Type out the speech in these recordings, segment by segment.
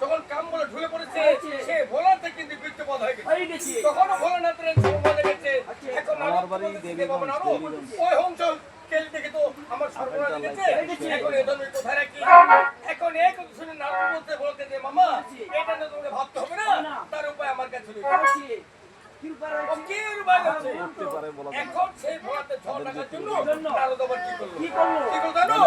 যখন কাম বলে ঢুলে পড়েছে সে ভোলাতে কিন্তু বিদ্যুৎ হয়ে গেছে তখনও ভোলানাথের বলে গেছে এখন আমার বাড়ি দেবী ওই অঞ্চল কেল থেকে তো আমার সর্বনাশ গেছে এখন এদের কোথায় রাখি এখন এই কথা শুনে নাম বলতে বলতে যে মামা এটা না তোমাকে ভাবতে হবে না তার উপায় আমার কাছে রয়েছে এখন সেই ভোলাতে ঝড় লাগার জন্য নারদ আবার কি করলো জানো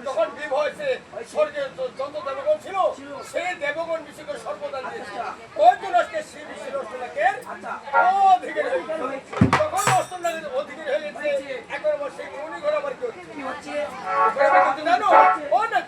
যখন বিবাহ হয়েছে স্বর্গের যত দেবগণ ছিল সেই দেবগণ বিশ্বকে সর্বদান দিয়েছে ওই জন্য আজকে শ্রী বিশ্বের অষ্টনাকের অধিকারী হয়েছে তখন অষ্টনাকের অধিকারী হয়ে গেছে এখন আমার সেই মনি ঘর আমার কি হচ্ছে জানো ও না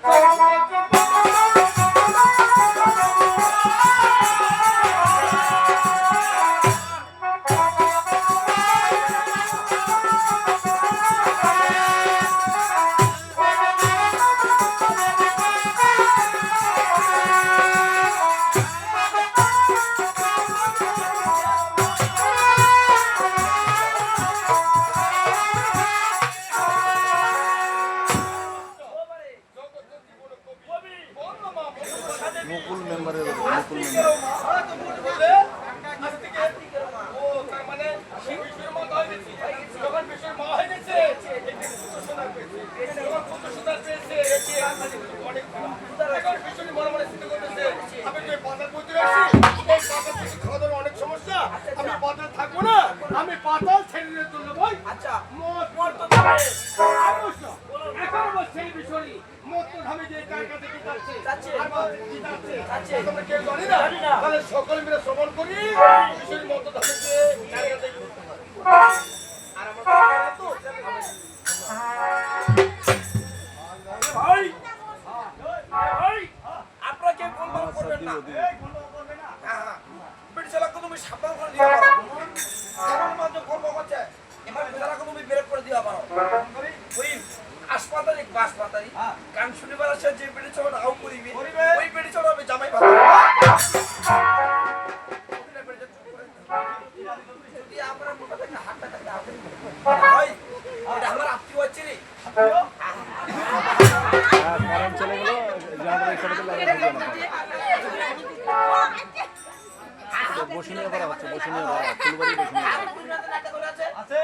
সকল মিলে শ্রবণ করি মতো আপনাকে করবেন না তুমি সাবধান করে দিও কর্ম করছে এবার তুমি বের করে দিও পারো ওই হাসপাতালে বাসপাতালি কান শুনিবার আছে যে পেটে চড় আউ করিবে ওই পেটে চড় বসে নিয়ে করা হচ্ছে, বসে নিয়ে করা ফুলবাড়ি বসে নিয়ে আছে